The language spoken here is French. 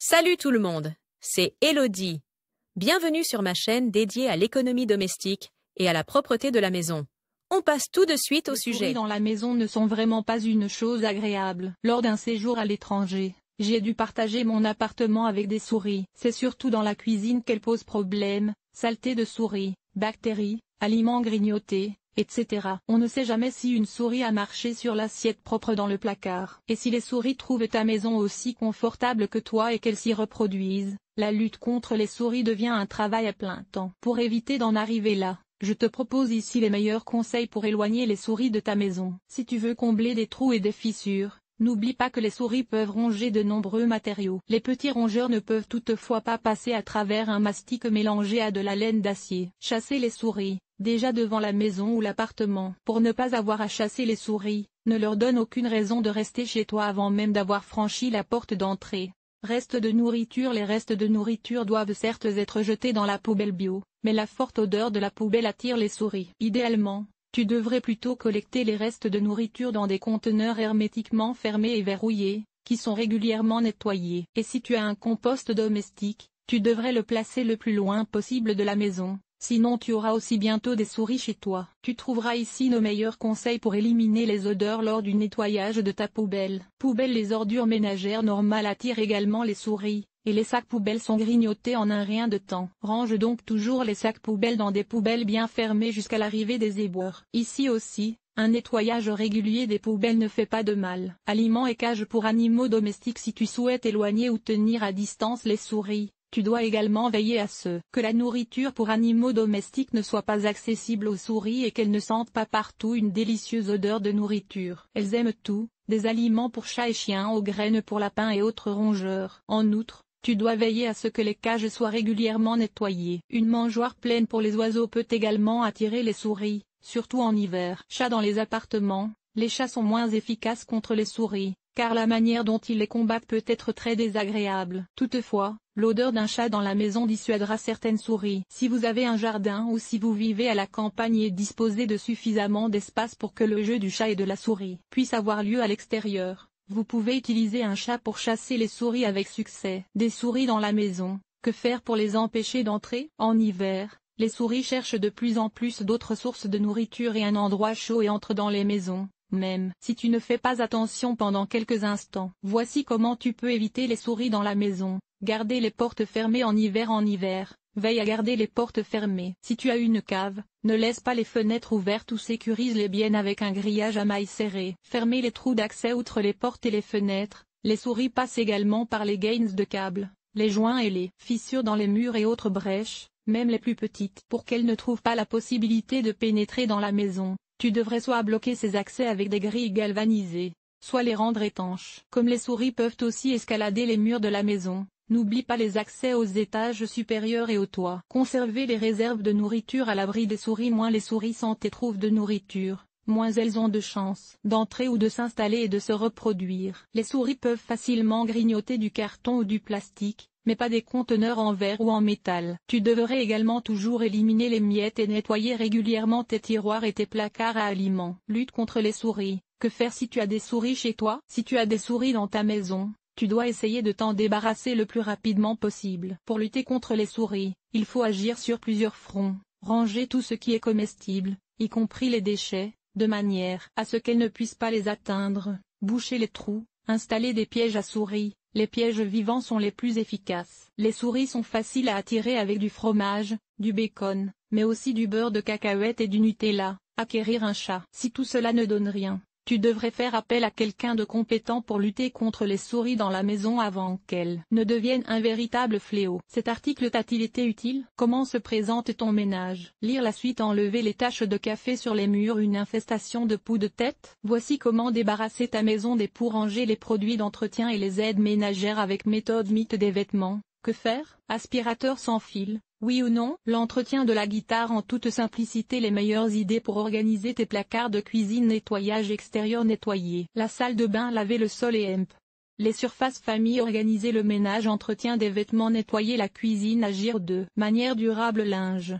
Salut tout le monde, c'est Elodie. Bienvenue sur ma chaîne dédiée à l'économie domestique et à la propreté de la maison. On passe tout de suite au Les souris sujet. dans la maison ne sont vraiment pas une chose agréable. Lors d'un séjour à l'étranger, j'ai dû partager mon appartement avec des souris. C'est surtout dans la cuisine qu'elles posent problème, saleté de souris, bactéries, aliments grignotés, etc. On ne sait jamais si une souris a marché sur l'assiette propre dans le placard. Et si les souris trouvent ta maison aussi confortable que toi et qu'elles s'y reproduisent, la lutte contre les souris devient un travail à plein temps. Pour éviter d'en arriver là, je te propose ici les meilleurs conseils pour éloigner les souris de ta maison. Si tu veux combler des trous et des fissures, n'oublie pas que les souris peuvent ronger de nombreux matériaux. Les petits rongeurs ne peuvent toutefois pas passer à travers un mastic mélangé à de la laine d'acier. Chasser les souris, déjà devant la maison ou l'appartement. Pour ne pas avoir à chasser les souris, ne leur donne aucune raison de rester chez toi avant même d'avoir franchi la porte d'entrée. Restes de nourriture. Les restes de nourriture doivent certes être jetés dans la poubelle bio, mais la forte odeur de la poubelle attire les souris. Idéalement, tu devrais plutôt collecter les restes de nourriture dans des conteneurs hermétiquement fermés et verrouillés, qui sont régulièrement nettoyés. Et si tu as un compost domestique, tu devrais le placer le plus loin possible de la maison, sinon tu auras aussi bientôt des souris chez toi. Tu trouveras ici nos meilleurs conseils pour éliminer les odeurs lors du nettoyage de ta poubelle. Les ordures ménagères normales attirent également les souris, et les sacs poubelles sont grignotés en un rien de temps. Range donc toujours les sacs poubelles dans des poubelles bien fermées jusqu'à l'arrivée des éboueurs. Ici aussi, un nettoyage régulier des poubelles ne fait pas de mal. Aliments et cages pour animaux domestiques. Si tu souhaites éloigner ou tenir à distance les souris, tu dois également veiller à ce que la nourriture pour animaux domestiques ne soit pas accessible aux souris et qu'elles ne sentent pas partout une délicieuse odeur de nourriture. Elles aiment tout, des aliments pour chats et chiens aux graines pour lapins et autres rongeurs. En outre, tu dois veiller à ce que les cages soient régulièrement nettoyées. Une mangeoire pleine pour les oiseaux peut également attirer les souris, surtout en hiver. Chats dans les appartements. Les chats sont moins efficaces contre les souris, car la manière dont ils les combattent peut être très désagréable. Toutefois, l'odeur d'un chat dans la maison dissuadera certaines souris. Si vous avez un jardin ou si vous vivez à la campagne et disposez de suffisamment d'espace pour que le jeu du chat et de la souris puisse avoir lieu à l'extérieur, vous pouvez utiliser un chat pour chasser les souris avec succès. Des souris dans la maison, que faire pour les empêcher d'entrer? En hiver, les souris cherchent de plus en plus d'autres sources de nourriture et un endroit chaud et entrent dans les maisons, même si tu ne fais pas attention pendant quelques instants. Voici comment tu peux éviter les souris dans la maison. Gardez les portes fermées en hiver. Veille à garder les portes fermées. Si tu as une cave, ne laisse pas les fenêtres ouvertes ou sécurise-les bien avec un grillage à mailles serrées. Fermez les trous d'accès outre les portes et les fenêtres. Les souris passent également par les gaines de câbles, les joints et les fissures dans les murs et autres brèches, même les plus petites. Pour qu'elles ne trouvent pas la possibilité de pénétrer dans la maison, tu devrais soit bloquer ces accès avec des grilles galvanisées, soit les rendre étanches. Comme les souris peuvent aussi escalader les murs de la maison, n'oublie pas les accès aux étages supérieurs et au toit. Conservez les réserves de nourriture à l'abri des souris. Moins les souris sentent et trouvent de nourriture, moins elles ont de chances d'entrer ou de s'installer et de se reproduire. Les souris peuvent facilement grignoter du carton ou du plastique, mais pas des conteneurs en verre ou en métal. Tu devrais également toujours éliminer les miettes et nettoyer régulièrement tes tiroirs et tes placards à aliments. Lutte contre les souris. Que faire si tu as des souris chez toi? Si tu as des souris dans ta maison, tu dois essayer de t'en débarrasser le plus rapidement possible. Pour lutter contre les souris, il faut agir sur plusieurs fronts. Ranger tout ce qui est comestible, y compris les déchets, de manière à ce qu'elles ne puissent pas les atteindre. Boucher les trous, installer des pièges à souris. Les pièges vivants sont les plus efficaces. Les souris sont faciles à attirer avec du fromage, du bacon, mais aussi du beurre de cacahuète et du Nutella. Acquérir un chat. Si tout cela ne donne rien, tu devrais faire appel à quelqu'un de compétent pour lutter contre les souris dans la maison avant qu'elles ne deviennent un véritable fléau. Cet article t'a-t-il été utile? Comment se présente ton ménage? Lire la suite. Enlever les taches de café sur les murs. Une infestation de poux de tête? Voici comment débarrasser ta maison des poux. Ranger les produits d'entretien et les aides ménagères avec méthode mythe des vêtements. Que faire? Aspirateur sans fil, oui ou non? L'entretien de la guitare en toute simplicité. Les meilleures idées pour organiser tes placards de cuisine. Nettoyage extérieur. Nettoyer la salle de bain. Laver le sol et les surfaces famille. Organiser le ménage. Entretien des vêtements. Nettoyer la cuisine. Agir de manière durable. Linge,